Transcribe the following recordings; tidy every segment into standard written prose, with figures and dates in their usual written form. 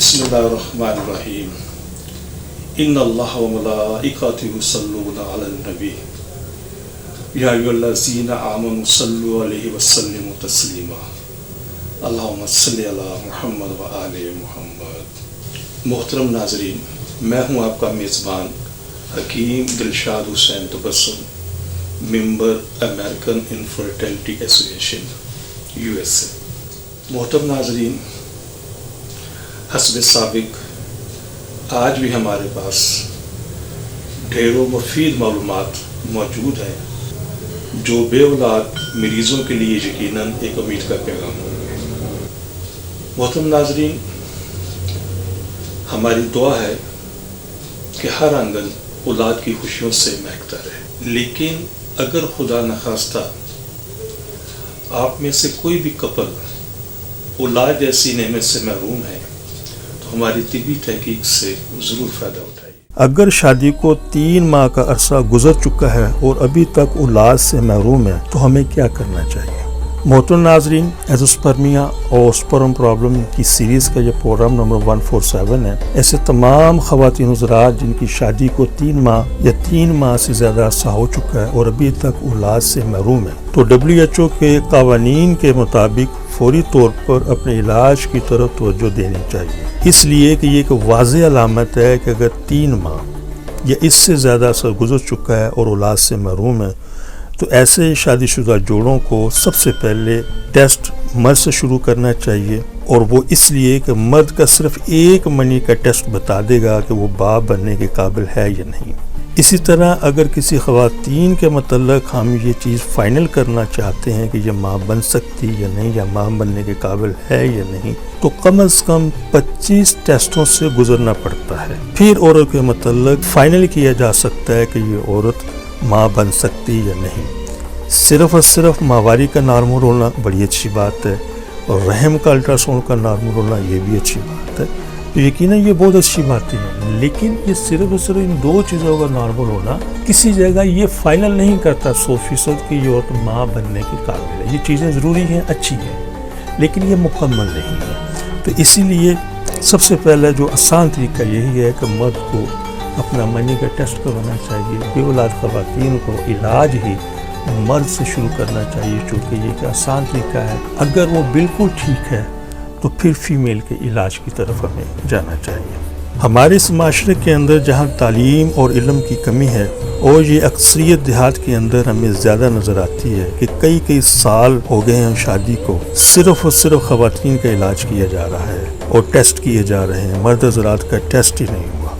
बिस्मिल्लाहिर्रहमानिर्रहीम इन्नल्लाह व मलाइकतहु युसल्लूना अलन नबी या अय्युहल्लज़ीना आमनु सल्लु अलैहि व सल्लिमु तस्लीमा अल्लाहुम्मा सल्लि अला मुहम्मद व आले मुहम्मद। मोहतरम नाज़रीन, मैं हूँ आपका मेज़बान Hakim Dilshad Hussain Tabassum, member American infertility association USA। मोहतरम नाज़रीन, हस्ब साबिक आज भी हमारे पास ढेरों मुफीद मालूमात मौजूद हैं जो बेऔलाद मरीज़ों के लिए यकीनन एक उम्मीद का पैगाम होंगे। मोहतरम नाज़रीन, हमारी दुआ है कि हर आंगन औलाद की खुशियों से महकता रहे, लेकिन अगर खुदा न खास्ता आप में से कोई भी कपल औलाद जैसी नेमत से महरूम है तो हमारी तिबी तहकीक से ज़रूर फ़ायदा उठाइए। अगर शादी को 3 माह का अरसा गुजर चुका है और अभी तक औलाद से महरूम है तो हमें क्या करना चाहिए? मोहतरम नाज़रीन, एज़ोस्पर्मिया और स्पर्म प्रॉब्लम की सीरीज़ का ये प्रोग्राम नंबर 147 है। ऐसे तमाम ख़वातीन हज़रात जिनकी शादी को 3 माह या 3 माह से ज़्यादा अरसा हो चुका है और अभी तक औलाद से महरूम है, तो WHO के कावानीन के मुताबिक फौरी तौर पर अपने इलाज की तरफ तवज्जो देनी चाहिए, इसलिए कि ये एक वाज़ेह अलामत है कि अगर 3 माह या इससे ज़्यादा अरसा गुजर चुका है और औलाद से महरूम है तो ऐसे शादीशुदा जोड़ों को सबसे पहले टेस्ट मर्द से शुरू करना चाहिए, और वो इसलिए कि मर्द का सिर्फ एक मनी का टेस्ट बता देगा कि वो बाप बनने के काबिल है या नहीं। इसी तरह अगर किसी ख़वातीन के मतलब हम ये चीज़ फ़ाइनल करना चाहते हैं कि ये माँ बन सकती या नहीं या माँ बनने के काबिल है या नहीं, तो कम से कम 25 टेस्टों से गुजरना पड़ता है। फिर औरत के मतलब फ़ाइनल किया जा सकता है कि ये औरत माँ बन सकती या नहीं। सिर्फ और सिर्फ माहवारी का नॉर्मल होना बड़ी अच्छी बात है, और रहम का अल्ट्रासाउंड का नॉर्मल होना ये भी अच्छी बात है, तो यकीनन ये बहुत अच्छी बातें हैं। लेकिन ये सिर्फ और सिर्फ इन 2 चीज़ों का नॉर्मल होना किसी जगह ये फाइनल नहीं करता 100% कि ये औरत माँ बनने के काबिल है। ये चीज़ें ज़रूरी हैं, अच्छी हैं, लेकिन ये मुकम्मल नहीं है। तो इसीलिए सबसे पहले जो आसान तरीका यही है कि मर्द को अपना मनी का टेस्ट करवाना चाहिए। बेऔलाद ख़वातीन को इलाज ही मर्द से शुरू करना चाहिए, चूँकि ये एक आसान तरीका है। अगर वो बिल्कुल ठीक है तो फिर फीमेल के इलाज की तरफ हमें जाना चाहिए। हमारे इस माशरे के अंदर जहाँ तालीम और इल्म की कमी है, और ये अक्सरियत देहात के अंदर हमें ज़्यादा नज़र आती है कि कई साल हो गए हैं शादी को, सिर्फ़ और सिर्फ ख़वातीन का इलाज किया जा रहा है और टेस्ट किए जा रहे हैं, मर्द हज़रात का टेस्ट ही नहीं हुआ।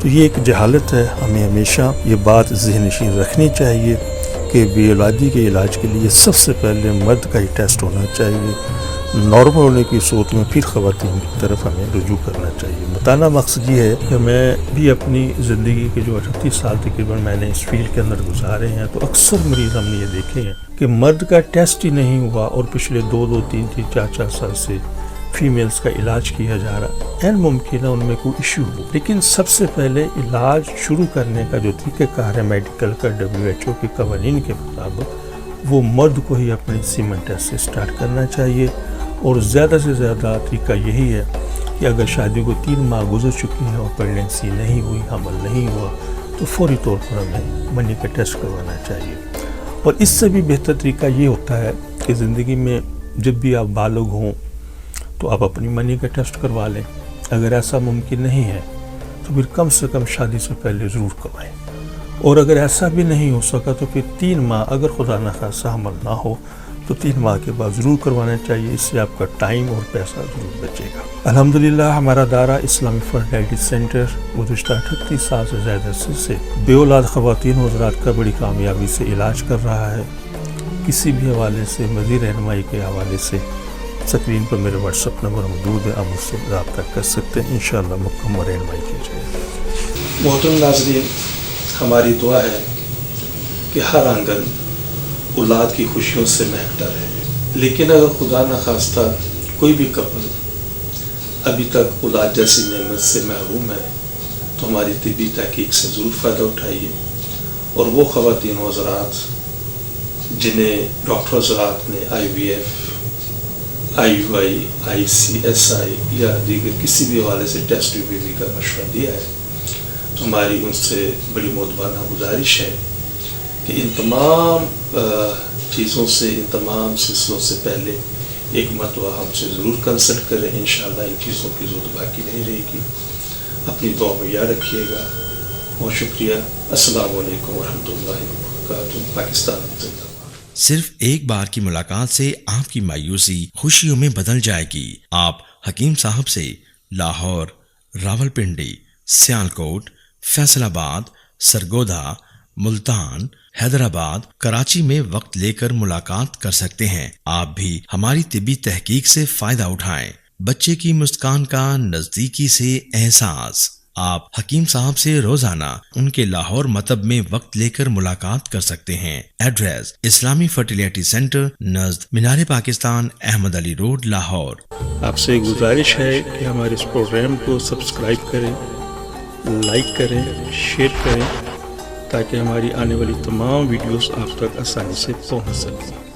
तो ये एक जहालत है। हमें हमेशा ये बात ज़हन-नशीन रखनी चाहिए कि बेऔलादी के इलाज के लिए सबसे पहले मर्द का ही टेस्ट होना चाहिए। नॉर्मल होने की सूरत में फिर ख़वातीन की तरफ हमें रुजू करना चाहिए। बताना मकसद ये है कि मैं भी अपनी ज़िंदगी के जो 38 साल तकरीबन मैंने इस फील्ड के अंदर गुजारे हैं, तो अक्सर मरीज़ हमने ये देखे हैं कि मर्द का टेस्ट ही नहीं हुआ और पिछले 2-2, 3-3, 4-4 साल से फीमेल्स का इलाज किया जा रहा है। मुमकिन है उनमें कोई इशू हो, लेकिन सबसे पहले इलाज शुरू करने का जो तरीक़ाकार है मेडिकल का WHO के कवानीन के मुताबिक, वो मर्द को ही अपने सीमेन टेस्ट से स्टार्ट करना चाहिए। और ज़्यादा से ज़्यादा तरीका यही है कि अगर शादी को 3 माह गुजर चुकी है और प्रेगनेंसी नहीं हुई, हमल नहीं हुआ, तो फौरी तौर पर हमें मनी का टेस्ट करवाना चाहिए। और इससे भी बेहतर तरीका ये होता है कि ज़िंदगी में जब भी आप बालिग हों तो आप अपनी मनी का टेस्ट करवा लें। अगर ऐसा मुमकिन नहीं है तो फिर कम से कम शादी से पहले ज़रूर करवाएं, और अगर ऐसा भी नहीं हो सका तो फिर 3 माह अगर खुदा न खास्ता हमल ना हो तो 3 माह के बाद ज़रूर करवाना चाहिए। इससे आपका टाइम और पैसा ज़रूर बचेगा। अल्हम्दुलिल्लाह हमारा दारा इस्लामी फर्टिलिटी सेंटर गुज़श्ता 38 साल से ज़्यादा से बेऔलाद ख़वातीन हज़रात का बड़ी कामयाबी से इलाज कर रहा है। किसी भी हवाले से मज़ीद रहनुमाई के हवाले से स्क्रीन पर मेरे व्हाट्सअप नंबर मौजूद है, आप मुझसे रब्ता कर सकते हैं। इंशाअल्लाह मुकम्मल रहनुमाई की जाएगी। मोहतरम नाज़रीन, हमारी दुआ है कि हर आंगन औलाद की खुशियों से महकता रहे, लेकिन अगर खुदा न खास्ता कोई भी कपल अभी तक औलाद जैसी नेमत से महरूम है तो हमारी तिबी तहकीक से ज़रूर फ़ायदा उठाइए। और वो ख़वातीन हज़रात जिन्हें डॉक्टर हज़रात ने IVF IUI, ICSI یا دیگر کسی بھی حوالے سے ٹیسٹ ریویو کا مشورہ دیا ہے. تو ہماری ان سے بڑی معتبرانہ گزارش ہے کہ ان تمام چیزوں سے، ان تمام سلسلوں سے پہلے ایک مرتبہ ہم سے ضرور کنسلٹ کریں. انشاءاللہ ان چیزوں کی ضرورت باقی نہیں رہے گی. اپنی دعا میں یاد رکھیے گا. بہت شکریہ. السلام علیکم ورحمۃ اللہ وبرکاتہ. پاکستان زندہ باد. صرف ایک بار کی ملاقات سے آپ کی مایوسی خوشیوں میں بدل جائے گی. آپ حکیم صاحب سے لاہور، راولپنڈی، سیالکوٹ، فیصل آباد، سرگودا، ملتان، حیدرآباد، کراچی میں وقت لے کر ملاقات کر سکتے ہیں. آپ بھی ہماری طبی تحقیق سے فائدہ اٹھائیں. بچے کی مسکان کا نزدیکی سے احساس. آپ حکیم صاحب سے روزانہ ان کے لاہور مطب میں وقت لے کر ملاقات کر سکتے ہیں. ایڈریس: اسلامی فرٹیلیٹی سینٹر نزد مینار پاکستان، احمد علی روڈ، لاہور. آپ سے گزارش ہے کہ ہمارے اس پروگرام کو سبسکرائب کریں، لائک کریں، شیئر کریں تاکہ ہماری آنے والی تمام ویڈیوز آپ تک آسانی سے پہنچ سکیں.